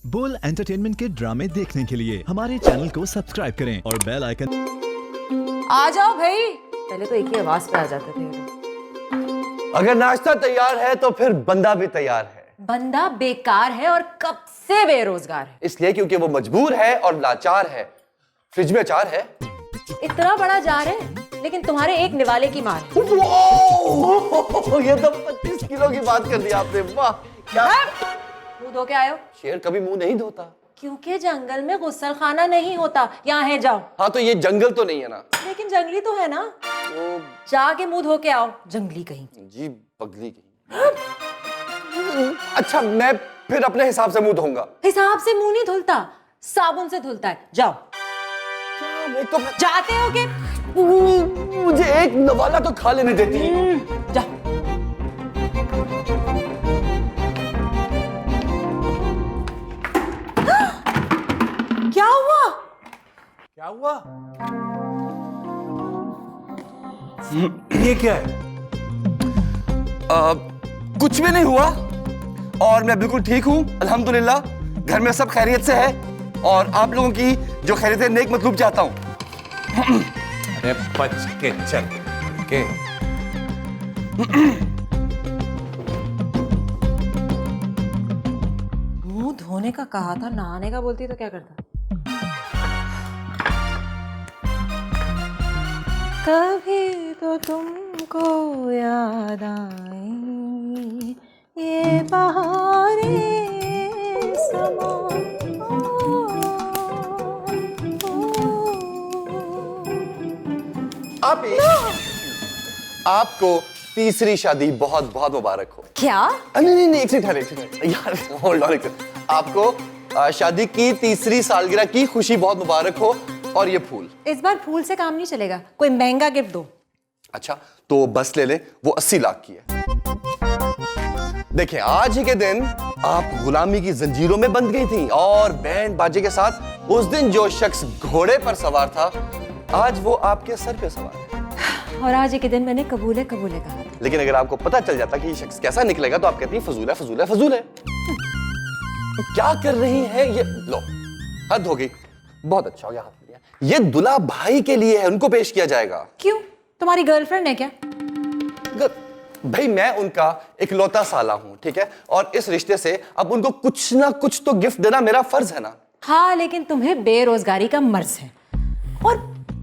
बोल एंटरटेनमेंट के ड्रामे देखने के लिए हमारे चैनल को सब्सक्राइब करें और बेल आइकन। आ जाओ भाई। पहले तो एक ही आवाज पे आ जाते थे। अगर नाश्ता तैयार है तो फिर बंदा भी तैयार है। बंदा बेकार है और कब से बेरोजगार है। इसलिए क्योंकि वो मजबूर है और लाचार है। फ्रिज में अचार है। इतना बड़ा जार है लेकिन तुम्हारे एक निवाले की मार है। ये तो 25 किलो की बात कर दी आपने। वाह क्या। मुंह धो के आयो। शेर कभी मुंह नहीं धोता क्योंकि जंगल में गुस्सल खाना नहीं होता। यहाँ है, जाओ। हाँ तो ये जंगल तो नहीं है ना। लेकिन जंगली तो है ना। वो जाके मुंह धो के आओ, जंगली कहीं। जी पगली की। अच्छा मैं फिर अपने हिसाब से मुंह धोऊंगा। हिसाब से मुंह नहीं धुलता, साबुन से धुलता है। जाओ। तो जाते हो के? मुझे एक नवाला तो खा लेने देती। जाओ। क्या हुआ? क्या हुआ? ये क्या है? कुछ भी नहीं हुआ और मैं बिल्कुल ठीक हूँ अल्हम्दुलिल्लाह। घर में सब खैरियत से है और आप लोगों की जो खैरियत है नेक मतलूब चाहता हूँ। अरे बच के चल के। मुंह धोने का कहा था, नहाने का बोलती तो क्या करता। कभी तो तुमको याद आई ये बहारे समा। आपको तीसरी शादी बहुत बहुत मुबारक हो। क्या? नहीं एक सेकंड यार, होल्ड ऑन एक सेकंड। आपको शादी की तीसरी सालगिरह की खुशी बहुत मुबारक हो। और ये फूल। इस बार फूल से काम नहीं चलेगा, कोई महंगा गिफ्ट दो। अच्छा तो बस ले ले, वो 80 लाख की है। देखिए आज ही के दिन आप गुलामी की जंजीरों में बंध गई थी और बैंड बाजे के साथ उस दिन जो शख्स घोड़े पर सवार था आज वो आपके सर पे सवार है। और आज के दिन मैंने कबूले कबूले कहा। लेकिन अगर आपको पता चल जाता कि ये शख्स कैसा निकलेगा तो आप कहती फजूल है फजूल है फजूल है। तो क्या कर रही है ये? लो हद हो गई। बहुत अच्छा हो गया, हाथ लिया। ये दुल्हा भाई के लिए है, उनको पेश किया जाएगा। क्यों? तुम्हारी गर्लफ्रेंड है क्या? भाई मैं उनका इकलौता साला हूं, ठीक है? और इस रिश्ते से अब उनको कुछ ना कुछ तो गिफ्ट देना मेरा फर्ज है ना। हाँ लेकिन तुम्हें बेरोजगारी का मर्ज है और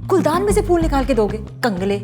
गुलदान में से फूल निकाल के दोगे, कंगले।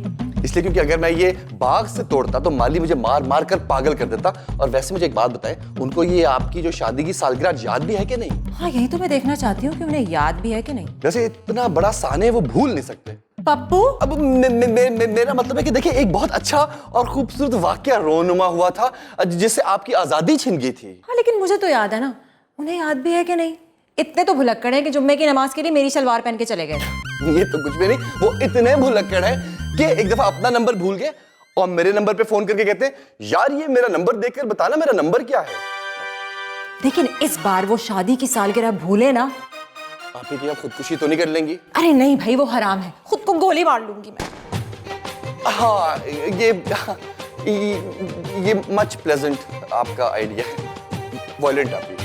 इसलिए क्योंकि अगर मैं ये बाग से तोड़ता तो माली मुझे मार मार कर पागल कर देता। और वैसे मुझे एक बात बताएं, उनको ये आपकी जो शादी की सालगिरह याद भी है कि नहीं? हाँ यही तो मैं देखना चाहती हूँ कि उन्हें याद भी है कि नहीं। वैसे इतना बड़ा साने वो भूल नहीं सकते। पप्पू अब मेरा मतलब है कि देखिए एक बहुत अच्छा और खूबसूरत वाकया रोनुमा हुआ था जिससे आपकी आजादी छिन गई थी। हाँ लेकिन मुझे तो याद है ना। उन्हें याद भी है कि नहीं? इतने तो भुलक्कड़ हैं कि जुम्मे की नमाज के लिए मेरी सलवार पहन के चले गए। ये तो कुछ भी नहीं, वो इतने भुलक्कड़ है कि एक दफा अपना नंबर भूल गए और मेरे नंबर पे फोन करके कहते हैं यार ये मेरा नंबर देखकर बताना मेरा नंबर क्या है। लेकिन इस बार वो शादी की सालगिरह भूले ना। आप ही खुदकुशी तो नहीं कर लेंगी? अरे नहीं भाई, वो हराम है, खुद को गोली मार लूंगी मैं। हाँ ये मच प्लेजेंट आपका आइडिया है। वॉयलेंट आप ही।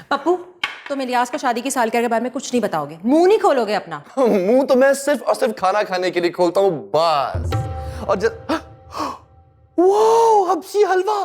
पप्पू तुम इलियास को शादी की सालगिरह के बारे में कुछ नहीं बताओगे? मुंह नहीं खोलोगे अपना? मुंह तो मैं सिर्फ और सिर्फ खाना खाने के लिए खोलता हूँ बस। और वाओ हबशी हलवा।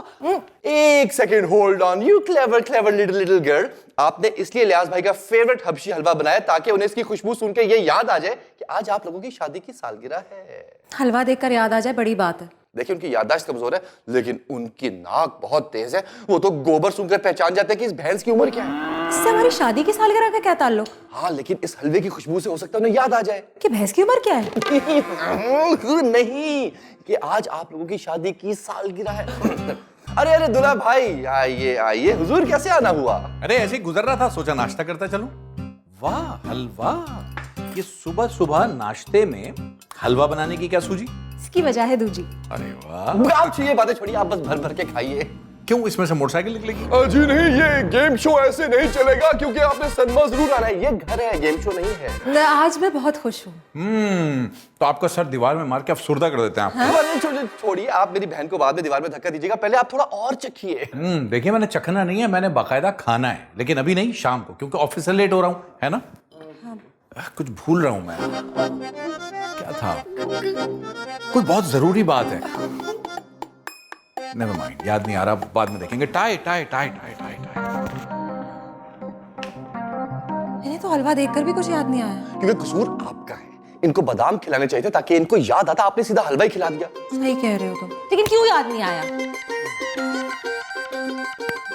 एक second hold on you clever little girl. आपने इसलिए इलियास भाई का फेवरेट हबशी हलवा बनाया ताकि उन्हें इसकी खुशबू सुन के ये याद आ जाए कि आज आप लोगों की शादी की सालगिरह है। हलवा देखकर याद आ जाए, बड़ी बात है। देखिए उनकी याददाश्त कमजोर है लेकिन उनकी नाक बहुत तेज है। वो तो गोबर सूंघकर पहचान जाते हैं कि इस भैंस की उम्र क्या है। इससे हमारी शादी की सालगिरह का क्या ताल्लुक? हाँ लेकिन इस हलवे की खुशबू से हो सकता है उन्हें याद आ जाए कि भैंस की उम्र क्या है। नहीं कि आज आप लोगों की शादी की सालगिरह है। अरे दुल्हा भाई आइए आइए। हुजूर कैसे आना हुआ? अरे ऐसे ही गुजर रहा था, सोचा नाश्ता करता चलूं। वाह हलवा, ये सुबह सुबह नाश्ते में हलवा बनाने की क्या सूझी? इसकी वजह है दूजी। अरे वाह। आप ये बातें छोड़िए, आप बस भर भर के खाइए। क्यों इसमें से मोटरसाइकिल निकलेगी? जी नहीं, ये गेम शो ऐसे नहीं चलेगा क्योंकि आपने सदमा जरूर आना है। ये घर है, गेम शो नहीं है। आज मैं बहुत खुश हूँ। तो आपका सर दीवार में मार के अफसुर्दा कर देते हैं आप। छोड़िए, आप मेरी बहन को बाद में दीवार में धक्का दीजिएगा, पहले आप थोड़ा और चखिए। देखिए मैंने चखना नहीं है, मैंने बाकायदा खाना है, लेकिन अभी नहीं, शाम को, क्योंकि ऑफिस से लेट हो रहा हूँ, है ना? कुछ भूल रहा हूँ मैं। क्या था? कोई बहुत जरूरी बात है। नेवर माइंड, याद नहीं आ रहा, बाद में देखेंगे। Tie tie tie tie tie tie. मैंने तो हलवा देखकर भी कुछ याद नहीं आया। क्योंकि कसूर आपका है। इनको बादाम खिलाने चाहिए थे ताकि इनको याद आता, आपने सीधा हलवा ही खिला दिया। सही कह रहे हो तुम, लेकिन क्यों याद नहीं आया?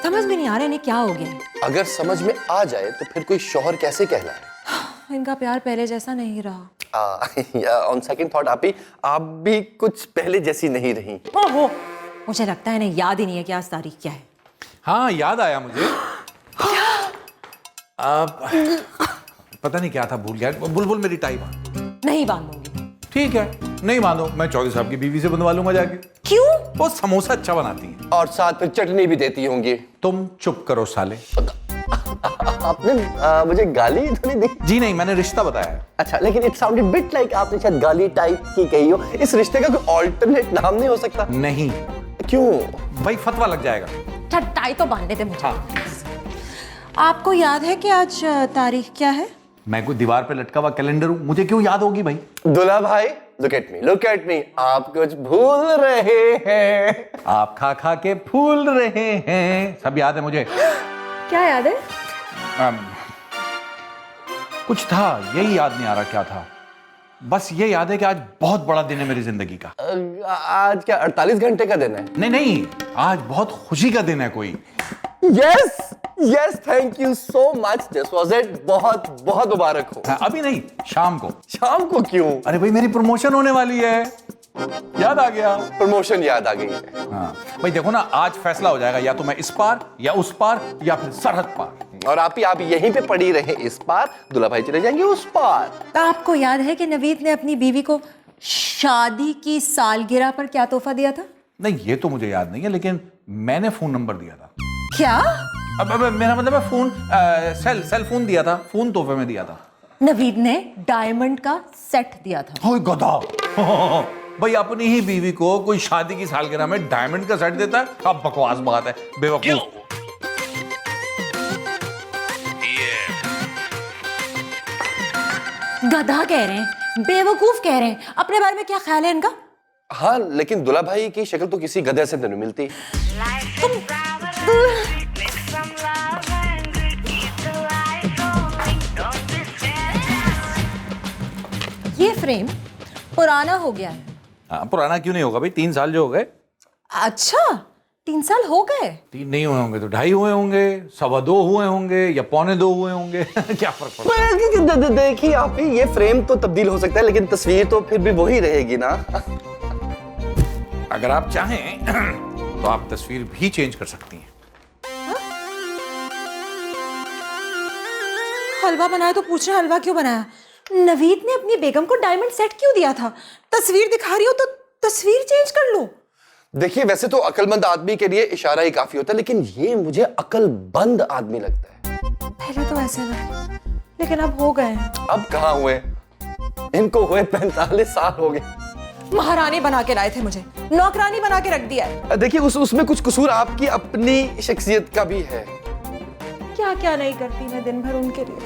समझ में नहीं आ रहा इन्हें क्या हो गया है। अगर समझ में आ जाए तो फिर कोई शौहर कैसे कहलाए? इनका प्यार पहले जैसा नहीं रहा। ऑन सेकंड थॉट आप भी कुछ पहले जैसी नहीं रही। ओहो, मुझे लगता है इन्हें याद ही नहीं है कि आज तारीख क्या है। हाँ, याद आया मुझे। पता नहीं क्या था, भूल गया। बुलबुल मेरी टाई बांध। नहीं बांधूंगी। ठीक है, नहीं बांधो, मैं चौधरी साहब की बीवी से बंधवा लूंगा जाके। क्यों? वो समोसा अच्छा बनाती है और साथ में चटनी भी देती होंगी। तुम चुप करो साले। आपने मुझे गाली तो नहीं दी? जी नहीं, मैंने रिश्ता बताया। अच्छा, लेकिन इट साउंडेड बिट लाइक आपने शायद गाली टाइप की कही हो। इस रिश्ते का कोई ऑल्टरनेट नाम नहीं हो सकता? नहीं। क्यों? भाई फतवा लग जाएगा। टाई तो बांधने दे मुझे। हाँ। आपको याद है कि आज तारीख क्या है? मैं कोई दीवार पे लटका हुआ कैलेंडर हूं, मुझे क्यों याद होगी भाई? दुल्हा भाई, लुक एट मी, आप कुछ भूल रहे हैं। आप खा खा के फूल रहे हैं, सब याद है मुझे। क्या याद है? कुछ था, यही याद नहीं आ रहा क्या था। बस ये याद है कि आज बहुत बड़ा दिन है मेरी जिंदगी का। आज क्या 48 घंटे का दिन है? नहीं नहीं, आज बहुत खुशी का दिन है कोई। Yes, thank you so much, this was it. बहुत बहुत मुबारक हो। हाँ, अभी नहीं, शाम को। शाम को क्यों? अरे भाई मेरी प्रमोशन होने वाली है, याद आ गया। प्रमोशन याद आ गई है। हाँ भाई देखो ना, आज फैसला हो जाएगा, या तो मैं इस पार या उस पार या फिर सरहद पार। और आप यहीं पे पड़ी रहे इस पार, दूल्हा भाई चले जाएंगे उस पार। तो आपको याद है कि नवीद ने अपनी बीवी को शादी की सालगिरह पर क्या तोहफा दिया था? नहीं, ये तो मुझे याद नहीं है, लेकिन मैंने फोन नंबर दिया था। क्या? अब मेरा मतलब है फोन, सेल फोन दिया था, फोन तोहफे में दिया था। नवीद ने डायमंड का सेट दिया था। ओए गधा। भाई अपनी ही बीवी को कोई शादी की सालगिरह में डायमंड का सेट देता है? अब बकवास बात है, बेवकूफ। गधा कह रहे हैं, बेवकूफ कह रहे हैं। अपने बारे में क्या ख्याल है इनका? हाँ, लेकिन दूल्हा भाई की शक्ल तो किसी गधे से नहीं मिलती। ये फ्रेम पुराना हो गया है। हाँ, पुराना क्यों नहीं होगा भाई, 3 साल जो हो गए। अच्छा, 3 साल हो गए? 3 नहीं हुए होंगे तो 2.5 हुए होंगे, 2.25 हुए होंगे या 2.25 हुए होंगे। क्या फर्क पड़ता है? देखिए आप ही, ये फ्रेम तो तब्दील हो सकता है लेकिन तस्वीर तो फिर भी वही रहेगी ना। अगर आप चाहें तो आप तस्वीर भी चेंज कर सकती हैं। हलवा बनाया तो पूछ रहे हलवा क्यों बनाया? नवीद ने अपनी बेगम को डायमंड सेट क्यों दिया था? तस्वीर दिखा रही हो तो तस्वीर चेंज कर लो। देखिए, वैसे तो अक्लमंद आदमी के लिए इशारा ही काफी होता है, लेकिन ये मुझे अक्लबंद आदमी लगता है। पहले तो ऐसे लगे, लेकिन अब हो गए। अब कहाँ हुए? इनको हुए 45 साल हो गए। महारानी बना के लाए थे मुझे, नौकरानी बना के रख दिया है। देखिए, उसमें कुछ कसूर आपकी अपनी शख्सियत का भी है। क्या क्या नहीं करती मैं दिन भर उनके लिए।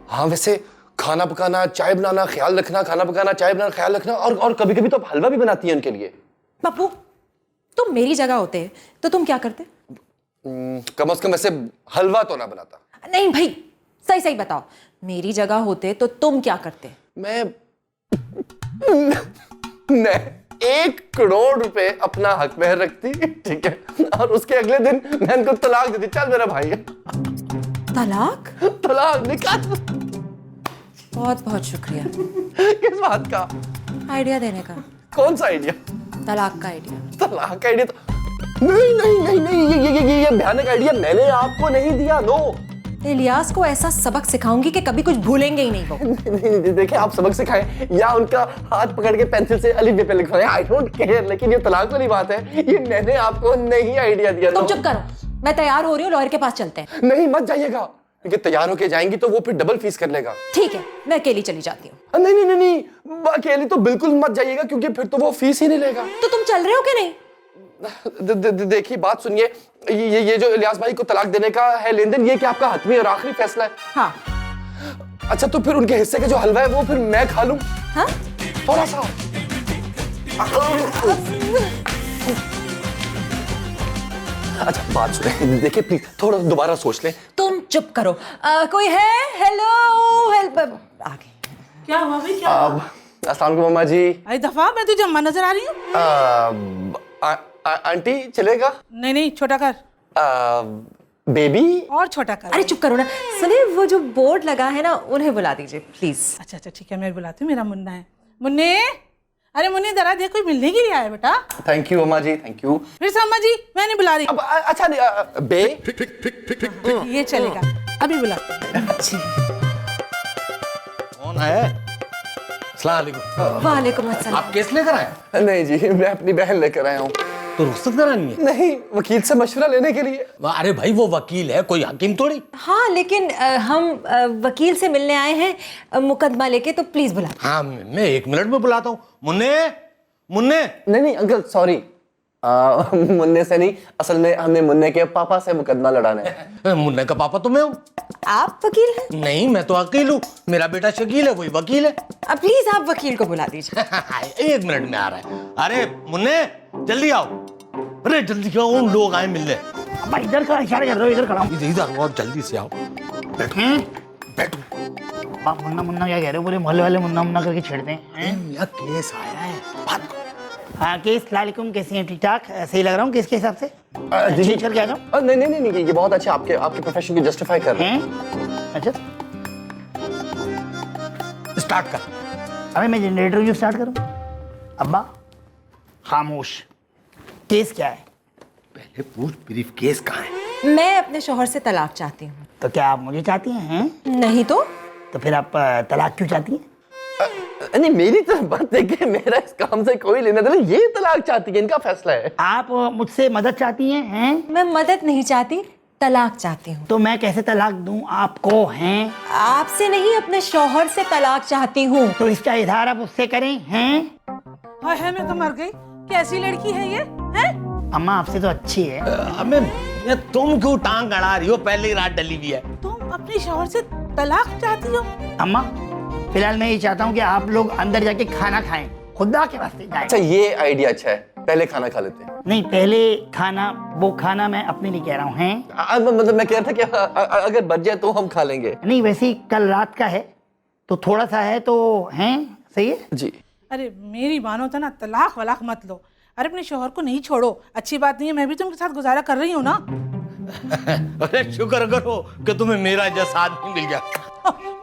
हाँ, वैसे खाना पकाना, चाय बनाना, ख्याल रखना, खाना पकाना, चाय बनाना, ख्याल रखना, और कभी कभी तो हलवा भी बनाती है उनके लिए। पप्पू, तुम मेरी जगह होते तो तुम क्या करते? कम से कम ऐसे हलवा तो ना बनाता। नहीं भाई, सही सही बताओ, मेरी जगह होते तो तुम क्या करते? मैं 1 करोड़ रुपए अपना हक में रखती, ठीक है, और उसके अगले दिन मैं इनको तलाक देती। चल मेरा भाई। तलाक? तलाक निकाल। बहुत बहुत शुक्रिया। किस बात का? आइडिया देने का। कौन सा आइडिया? तलाक का आइडिया। तलाक का आइडिया तो नहीं, ये भयानक आइडिया मैंने आपको नहीं दिया। नो, इलियास को ऐसा सबक सिखाऊंगी कि कभी कुछ भूलेंगे ही नहीं वो। नहीं, देखिए आप सबक सिखाएं या उनका हाथ पकड़ के पेंसिल से अलिफ बे पे लिखवाएं, आई डोंट केयर, लेकिन ये तलाक वाली बात है, ये मैंने आपको नहीं आइडिया दिया। तुम चुप करो, मैं तैयार हो रही हूँ, लॉयर के पास चलते हैं। नहीं मत जाइएगा, क्योंकि तैयार होके जाएंगी तो वो फिर डबल फीस कर लेगा। ठीक है, मैं अकेली चली जाती हूँ। नहीं नहीं नहीं नहीं, अकेली तो बिल्कुल मत जाइएगा, क्योंकि फिर तो वो फीस ही नहीं लेगा। तो तुम चल रहे हो कि नहीं? देखिए बात सुनिए, ये जो इलियास भाई को तलाक देने का है लेन देन, ये कि आपका हतमी और आखिरी फैसला है। हाँ। अच्छा तो फिर उनके हिस्से का जो हलवा है वो फिर मैं खा लूं? हाँ? थोड़ा सा। अच्छा बात सुने, देखिए प्लीज थोड़ा दोबारा सोच लें। तुम चुप करो। कोई है? Hello, help. आगे। क्या हुआ भाई, क्या हुआ? अस्सलाम वालेकुम मम्मा जी। आई दफा मैं तुझे अम्मा नजर आ रही हूँ। आंटी चलेगा? नहीं नहीं, छोटा कर। बेबी? और छोटा कर। अरे चुप करो ना। सुनिए, वो जो बोर्ड लगा है ना, उन्हें बुला दीजिए प्लीज। अच्छा अच्छा ठीक है, मैं बुलाती हूँ, मेरा मुन्ना है। मुन्ने, अरे मुन्ने जरा देख, कोई मिलने के लिए आया बेटा। थैंक यू अम्मा जी, थैंक यू। फिर से अम्मा जी, मैं नहीं बुला रही। अब अच्छा नहीं, बे ये चलेगा, अभी बुलाती हूँ। कौन है? अस्सलाम वालेकुम। वालेकुम अस्सलाम। आप केस लेकर आए? नहीं जी, मैं अपनी बहन लेकर आया हूँ। तो रुखसत करानी है? नहीं, वकील से मशवरा लेने के लिए। अरे भाई वो वकील है, कोई हकीम थोड़ी। हाँ, लेकिन हम वकील से मिलने आए हैं मुकदमा लेके, तो प्लीज बुला। हाँ मैं 1 मिनट में बुलाता हूँ। मुन्ने, मुन्ने। नहीं नहीं अंकल सॉरी, मुन्ने से नहीं, असल में हमने मुन्ने के पापा से मुकदमा लड़ाना है। मुन्ने का पापा तो मैं हूँ। आप वकील हैं? नहीं, मैं तो वकील हूँ, मेरा बेटा शकील है, वही वकील है। प्लीज आप वकील को बुला दीजिए। 1 मिनट में आ रहा है। अरे मुन्ने जल्दी आओ, अरे जल्दी क्यों, उन लोग आए मिलने। अब इधर का इशारा कर रहे हो, इधर खड़ा हूं। इधर आओ, जल्दी से आओ। बैठो बैठो। बाप मुन्ना मुन्ना क्या कह रहे हो? पूरे मोहल्ले वाले मुन्ना मुन्ना करके छेड़ते हैं। यार केस आया है, बात करो। हाँ केस, सलामकुम, कैसे हैं? ठीक ठाक, सही लग रहा हूँ केस के हिसाब से? जी चल के आ जाओ। नहीं नहीं नहीं, ये बहुत अच्छा, आपके प्रोफेशन को जस्टिफाई कर रहे हैं। हैं? अच्छा, स्टार्ट कर। अबे मैं जनरेटर क्यों स्टार्ट करूँ? अब्बा खामोश। केस क्या है? पहले पूछ ब्रीफ केस कहाँ है? मैं अपने शौहर से तलाक चाहती हूँ। तो क्या आप मुझे चाहती हैं? नहीं तो? तो फिर आप तलाक क्यों चाहती हैं? नहीं मेरी तरफ बात देखिए, मेरा इस काम से कोई लेना देना, ये तलाक चाहती है, इनका फैसला है। आप मुझसे मदद चाहती हैं? मैं मदद नहीं चाहती, तलाक चाहती हूँ। तो मैं कैसे तलाक दूं आपको? हैं? आपसे नहीं, अपने शौहर से तलाक चाहती हूँ। तो इसका इजहार आप उससे करें। हैं? हाय हाय, मैं तो मर गई। कैसी लड़की है ये? हैं? अम्मा आपसे तो अच्छी है। अबे ये तुम क्यों टांग अड़ा रही हो? पहले ही रात डली हुई है। तुम अपने शौहर से तलाक चाहती हो? अम्मा फिलहाल मैं ये चाहता हूँ कि आप लोग अंदर जाके खाना खाएं, खुदा के वास्ते जाएं। अच्छा ये आइडिया अच्छा है, पहले खाना खा लेते हैं। नहीं पहले खाना, वो खाना मैं अपने लिए कह रहा हूँ। हैं? मतलब मैं कह रहा था कि अगर बच जाए तो हम खा लेंगे। नहीं वैसे ही कल रात का है तो थोड़ा सा है, तो हैं? सही है जी। अरे मेरी मानो तो ना, तलाक वलाक मत लो। अरे अपने शौहर को नहीं छोड़ो, अच्छी बात नहीं है। मैं भी तुमके साथ गुजारा कर रही हूँ ना। अरे शुक्र करो कि तुम्हें मेरा जैसा आदमी मिल गया।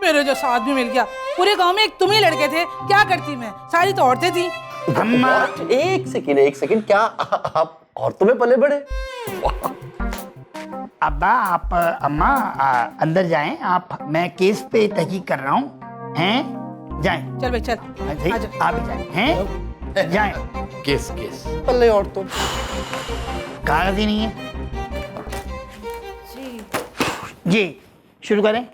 मेरे जो साथ भी मिल गया। पूरे गांव में एक तुम ही लड़के थे, क्या करती मैं? सारी तो औरतें थी। अम्मा? एक सेकंड, क्या आप औरतों में पले बड़े? अब्बा आप अम्मा अंदर जाएं आप, मैं केस पे तहकीक कर रहा हूँ। हैं? जाएं। चल भाई चल, अच्छा, आजा। आप भी जाएं। हैं? जाएं। केस केस पल्ले औरतों। कागज ही नहीं है। जी शुरू करें।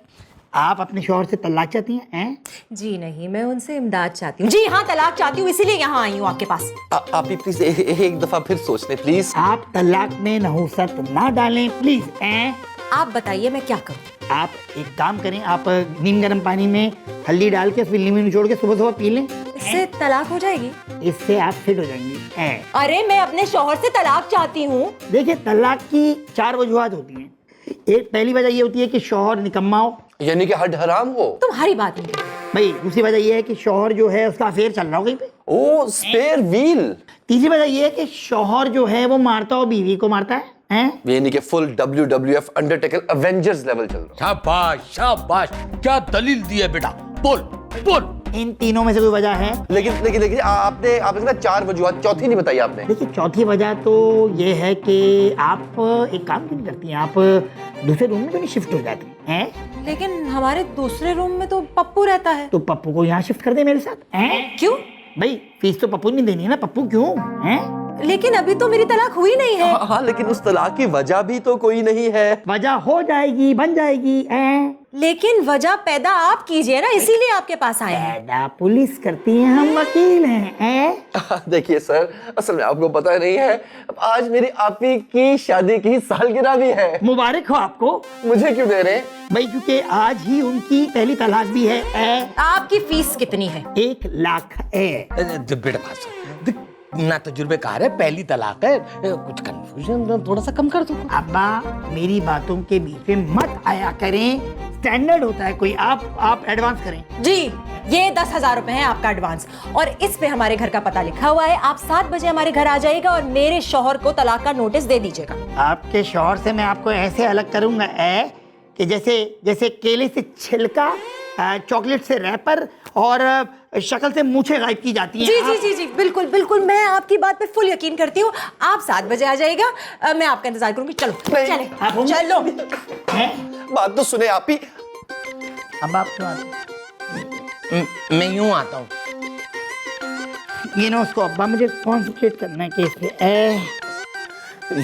आप अपने शौहर से तलाक चाहती हैं? हैं? जी नहीं, मैं उनसे इमदाद चाहती हूँ। जी हाँ, तलाक चाहती हूँ, इसीलिए यहाँ आई हूँ आपके पास। आप ही प्लीज एक दफा फिर सोच लें प्लीज। आप तलाक में नहुसत ना डालें प्लीज। हैं? आप बताइए मैं क्या करूँ? आप एक काम करें, आप नीम गर्म पानी में हल्दी डाल के उसमें नींबू निचोड़ के सुबह सुबह पी लें। इससे तलाक हो जाएगी? इससे आप फिट हो जाएंगी। हैं? अरे मैं अपने शौहर से तलाक चाहती हूँ। देखिए तलाक की 4 वजूहात होती हैं। एक पहली वजह ये होती है कि शौहर निकम्मा हो, यानी कि हड हराम हो। तुम्हारी बात नहीं। भाई दूसरी वजह ये है कि शौहर जो है उसका अफेयर चल रहा हो कहीं पे। ओ स्पेयर व्हील। तीसरी वजह ये है कि शौहर जो है वो मारता हो बीवी को मारता है। हैं? यानी कि full WWF Undertaker Avengers level चल रहा शाबाश शाबाश, क्या दलील दी है बेटा, बोल बोल। इन तीनों में से कोई वजह है? लेकिन आपने कहा 4 वजूहात, चौथी नहीं बताई आपने। देखिए चौथी वजह तो ये है कि आप एक काम क्यों नहीं करती हैं, आप दूसरे रूम में तो नहीं शिफ्ट हो जाती हैं? लेकिन हमारे दूसरे रूम में तो पप्पू रहता है। तो पप्पू को यहाँ शिफ्ट कर दे मेरे साथ, हैं? क्यों? भाई फीस तो पप्पू ने देनी है ना, पप्पू क्यों, हैं? लेकिन अभी तो मेरी तलाक हुई नहीं है। हाँ, लेकिन उस तलाक की वजह भी तो कोई नहीं है। वजह हो जाएगी, बन जाएगी, हैं? लेकिन वजह पैदा आप कीजिए ना, इसीलिए आपके पास आए हैं। पैदा पुलिस करती है, हम वकील हैं? देखिए सर, असल में आपको पता नहीं है, आज मेरी आपी की शादी की सालगिरह भी है। मुबारक हो आपको। मुझे क्यों दे रहे हैं? भाई क्योंकि आज ही उनकी पहली तलाक भी है, आपकी फीस कितनी है? 1 लाख है। बेटा भाषा ना तजुर्बेकार है, पहली तलाक है, कुछ कंफ्यूजन थोड़ा सा कम कर दो। अब्बा मेरी बातों के बीच में मत आया करें, स्टैंडर्ड होता है कोई। आप एडवांस करें। जी, ये 10,000 रुपए है आपका एडवांस, और इस पे हमारे घर का पता लिखा हुआ है। आप 7 बजे हमारे घर आ जाइएगा और मेरे शौहर को तलाक का नोटिस दे दीजिएगा। आपके शौहर से मैं आपको ऐसे अलग करूंगा कि जैसे केले से छिलका, चॉकलेट से रैपर और शक्ल से मूछें गायब की जाती हैं। जी जी जी जी, बिल्कुल बिल्कुल, मैं आपकी बात पे फुल यकीन करती हूँ। आप 7 बजे आ जाइएगा, मैं आपका इंतजार करूंगी। चलो चले, आप होंगे? चलो। हैं? बात तो सुने आप ही। अब आप क्यों आते? मैं यूं आता हूँ। ये ना उसको, अब्बा मुझे कॉन्सेंट्रेट करना है केस पे।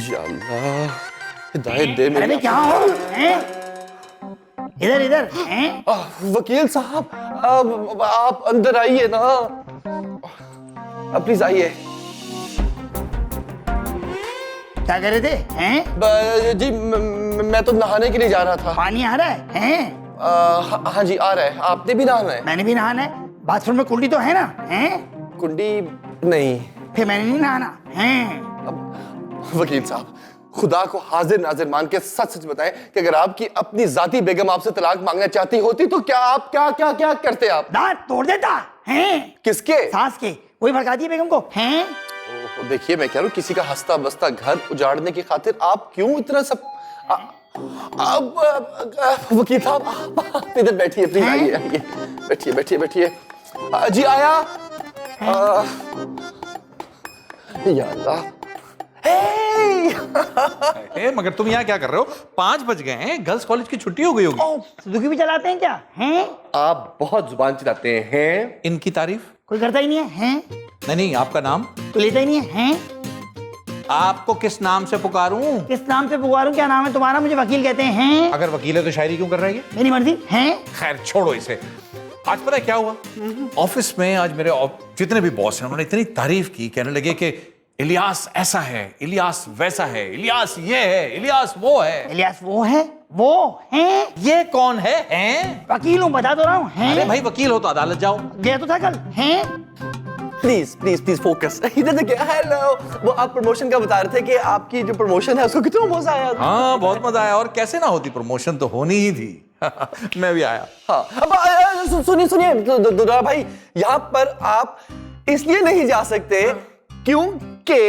या अल्लाह, हिदायत दे मेरी। अरे क्या हो, हैं? इधर हैं? वकील साहब, आप अंदर आइए ना, प्लीज आइए। क्या कर रहे थे, हैं? जी मैं तो नहाने के लिए जा रहा था। पानी आ रहा है, हैं? हाँ जी आ रहा है। आपने भी नहाना है? मैंने भी नहाना है। बाथरूम में कुंडी तो है ना, हैं? कुंडी नहीं। फिर मैंने नहीं नहाना, हैं? वकील साहब, खुदा को हाजिर नाजिर मान के सच सच बताएं कि अगर आपकी अपनी जाती बेगम आपसे तलाक मांगना चाहती होती तो क्या आप क्या करते आप? दांत तोड़ देता, हैं? किसके? सास के। वही भड़का दी बेगम को, हैं? देखिए मैं कह रहा हूँ, किसी का हंसता बसता घर उजाड़ने की खातिर आप क्यों इतना सब वकील साहब, आप इधर बैठिए, प्लीज आइए, बैठिए। जी आया। या अल्लाह, मगर तुम यहाँ क्या कर रहे हो? 5 बज गए हैं, गर्ल्स कॉलेज की छुट्टी हो गई होगी। सुजुकी भी चलाते हैं क्या, हैं? आप बहुत जुबान चलाते हैं। इनकी तारीफ? कोई करता ही नहीं है, हैं? नहीं, आपका नाम तो लेता ही नहीं है, हैं? आपको किस नाम से पुकारूं? किस नाम से पुकारूं? क्या नाम है तुम्हारा? मुझे वकील कहते हैं। अगर वकील है तो शायरी क्यों कर रही है? मेरी मर्जी, हैं? खैर छोड़ो इसे। आज पता है क्या हुआ? ऑफिस में आज मेरे जितने भी बॉस हैं उन्होंने इतनी तारीफ की, कहने लगे कि इलियास ऐसा है, इलियास वैसा है, इलियास ये है, इलियास वो है। इलियास वो है, वो हैं? ये कौन है? हैं? वकील हूँ, बता तो रहा हूँ, अरे हैं? भाई वकील हो तो अदालत जाओ। गया तो था कल, हैं? Please focus. इधर देखिए। हेलो, वो आप प्रमोशन का बता रहे थे कि आपकी जो प्रमोशन है उसको कितना मजा आया। हाँ बहुत मजा आया, और कैसे ना होती, प्रमोशन तो होनी ही थी। मैं भी आया। हाँ, अब सुनिए दुरा भाई, यहाँ पर आप इसलिए नहीं जा सकते क्योंकि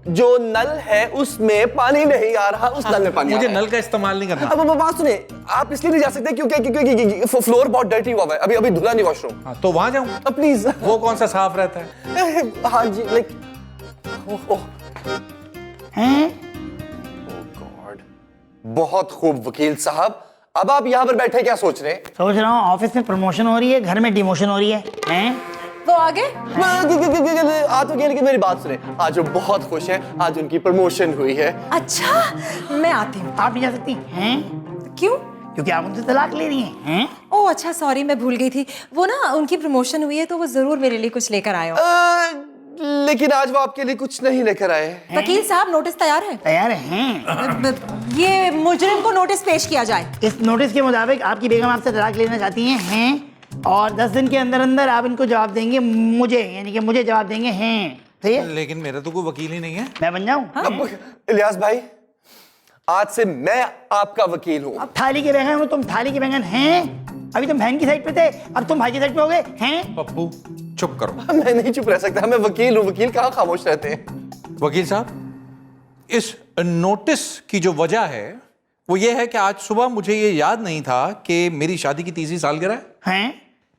जो नल है उसमें पानी नहीं आ रहा, उस नल में पानी मुझे आ रहा नल का इस्तेमाल नहीं करना। अब बात सुने, आप इसलिए नहीं जा सकते क्योंकि फ्लोर बहुत डर्टी हुआ है, अभी धुला नहीं वॉशरूम। हाँ, तो वहां जाऊं? प्लीज। वो कौन सा साफ रहता है? हाँ जी, लाइक हैं? गॉड, बहुत खूब वकील साहब। अब आप यहाँ पर बैठे क्या सोच रहे हैं? सोच रहा हूँ ऑफिस में प्रमोशन हो रही है, घर में डिमोशन हो रही है, हैं? वो आगे आप वकील की मेरी बात सुने, आज वो बहुत खुश हैं, आज उनकी प्रमोशन हुई है। अच्छा, मैं आती हूँ। आप नहीं जा सकती, हैं? क्यों? क्योंकि आप उनसे तलाक ले रही हैं? ओह अच्छा, सॉरी, मैं भूल गई थी। वो ना उनकी प्रमोशन हुई है तो वो जरूर मेरे लिए कुछ लेकर आए हो। लेकिन आज वो आपके लिए कुछ नहीं लेकर आए। वकील साहब, नोटिस तैयार है? तैयार हैं? ये मुजरिम को नोटिस पेश किया जाए। इस नोटिस के मुताबिक आपकी बेगम आपसे तलाक लेना चाहती हैं? और 10 दिन के अंदर अंदर आप इनको जवाब देंगे, मुझे यानी कि मुझे जवाब देंगे, हैं? सही है? लेकिन मेरा तो कोई वकील ही नहीं है। मैं बन जाऊं? अब इलियास भाई, आज से मैं आपका वकील हूँ। अब थाली के बैंगन हो तुम, थाली के बैंगन, हैं? अभी तुम बहन की साइड पे थे, अब तुम भाई की साइड पे हो गए, हैं? पप्पू चुप करो। मैं नहीं चुप रह सकता, मैं वकील हूँ। वकील कहाँ खामोश रहते हैं? वकील साहब, इस नोटिस की जो वजह है वो ये है कि आज सुबह मुझे ये याद नहीं था कि मेरी शादी की 30वीं सालगिरह है। हैं?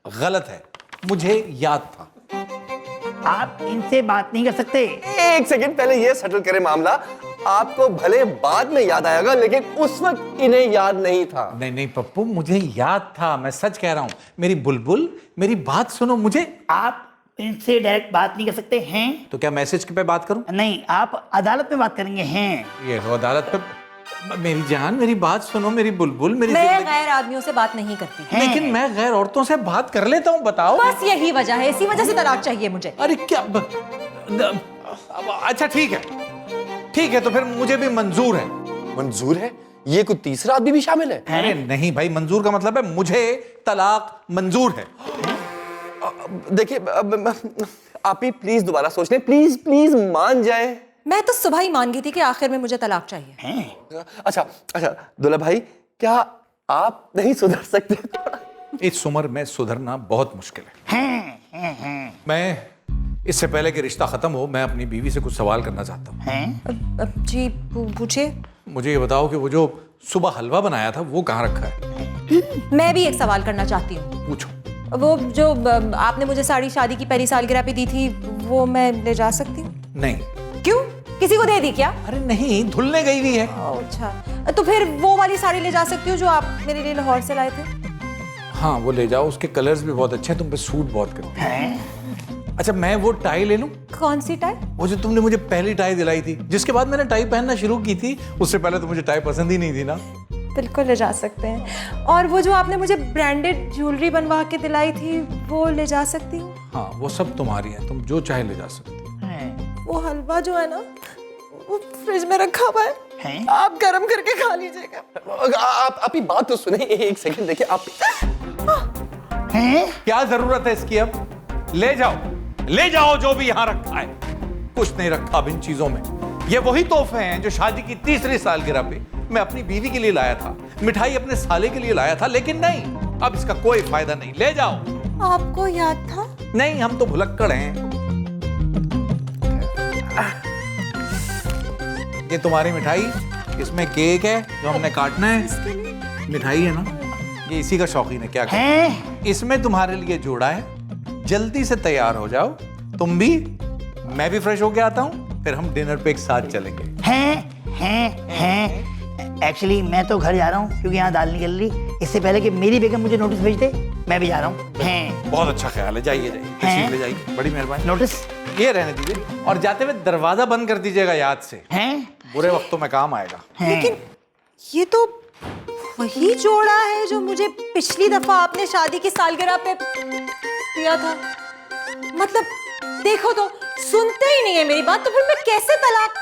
गलत है, मुझे याद था। आप इनसे बात नहीं कर सकते। एक सेकंड पहले ये सेटल करें मामला। आपको भले बाद में याद आएगा, लेकिन उस वक्त इन्हें याद नहीं था। नहीं नहीं पप्पू, मुझे याद था, मैं सच कह रहा हूं। मेरी बुलबुल, मेरी बात सुनो। मुझे आप इनसे डायरेक्ट बात नहीं कर सकते हैं? तो क्या मैसेज पे बात करूं? नहीं, आप अदालत में बात करेंगे हैं। ये हो अदालत पे। मेरी जान, मेरी बात सुनो, मेरी बुलबुल, मेरी मैं जिंदगी। गैर आदमियों से बात नहीं करती। लेकिन मैं गैर औरतों से बात कर लेता हूं, बताओ। बस यही वजह है, इसी वजह से तलाक चाहिए मुझे। अरे क्या अच्छा ठीक है, ठीक है, तो फिर मुझे भी मंजूर है। मंजूर है? ये कोई तीसरा आदमी भी शामिल है? अरे नहीं भाई, मंजूर का मतलब है मुझे तलाक मंजूर है। देखिए, आप ही प्लीज दोबारा सोच लें, प्लीज प्लीज मान जाए। मैं तो सुबह ही मान गई थी कि आखिर में मुझे तलाक चाहिए। अच्छा अच्छा दुल्ला भाई, क्या आप नहीं सुधर सकते? इस उम्र में सुधरना बहुत मुश्किल है। मैं इससे पहले कि रिश्ता खत्म हो, मैं अपनी बीवी से कुछ सवाल करना चाहता हूँ। जी पूछिए। मुझे ये बताओ कि वो जो सुबह हलवा बनाया था वो कहाँ रखा है? मैं भी एक सवाल करना चाहती हूँ। पूछो। वो जो आपने मुझे साड़ी शादी की पहली सालगिरह पे दी थी, वो मैं ले जा सकती हूँ? नहीं। क्यों? किसी को दे दी क्या? अरे नहीं, धुलने गई हुई है। अच्छा, तो फिर वो वाली साड़ी ले जा सकती हूँ जो आप मेरे लिए लाहौर से लाए थे? हाँ वो ले जाओ, उसके कलर्स भी बहुत अच्छे हैं, तुम पे सूट बहुत करते हैं। अच्छा मैं वो टाई ले लूं? कौन सी टाई? वो जो तुमने मुझे पहली टाई दिलाई थी, जिसके बाद मैंने टाई पहनना शुरू की थी, उससे पहले तो मुझे टाई पसंद ही नहीं थी ना। बिल्कुल ले जा सकते हैं। और वो जो आपने मुझे ब्रांडेड ज्वेलरी बनवा के दिलाई थी, वो ले जा सकती हूँ? हाँ वो सब तुम्हारी है, तुम जो चाहे ले जा सकती हो। वो हलवा जो है ना, वो फ्रिज में रखा हुआ है, आप गरम करके खा लीजिएगा। आप ही बात तो सुने, एक सेकंड देखिए। आप क्या जरूरत है इसकी? अब ले जाओ जो भी यहाँ रखा है। कुछ नहीं रखा अब इन चीजों में। ये वही तोहफे हैं जो शादी की तीसरी सालगिरह पे मैं अपनी बीवी के लिए लाया था, मिठाई अपने साले के लिए लाया था, लेकिन नहीं, अब इसका कोई फायदा नहीं। ले जाओ। आपको याद था? नहीं, हम तो भुलक्कड़ हैं। ये तुम्हारी मिठाई, इसमें केक है जो हमने काटना है। मिठाई है ना, ये इसी का शौकीन है। क्या करें? इसमें तुम्हारे लिए जोड़ा है, जल्दी से तैयार हो जाओ। तुम भी, मैं भी फ्रेश होके आता हूँ, फिर हम डिनर पे एक साथ चलेंगे। एक्चुअली मैं तो घर जा रहा हूँ क्योंकि यहाँ दाल निकल रही। इससे पहले कि मेरी बेगम मुझे नोटिस भेज दे, मैं भी जा रहा हूँ। बहुत अच्छा ख्याल है, जाइए तशरीफ ले जाइए, बड़ी मेहरबानी। नोटिस ये रहने दीजिए, और जाते हुए दरवाजा बंद कर दीजिएगा याद से, बुरे वक्तों में काम आएगा। लेकिन ये तो वही जोड़ा है जो मुझे पिछली दफा आपने शादी की सालगिरह पे दिया था। मतलब देखो तो, सुनते ही नहीं है मेरी बात, तो फिर मैं कैसे तलाक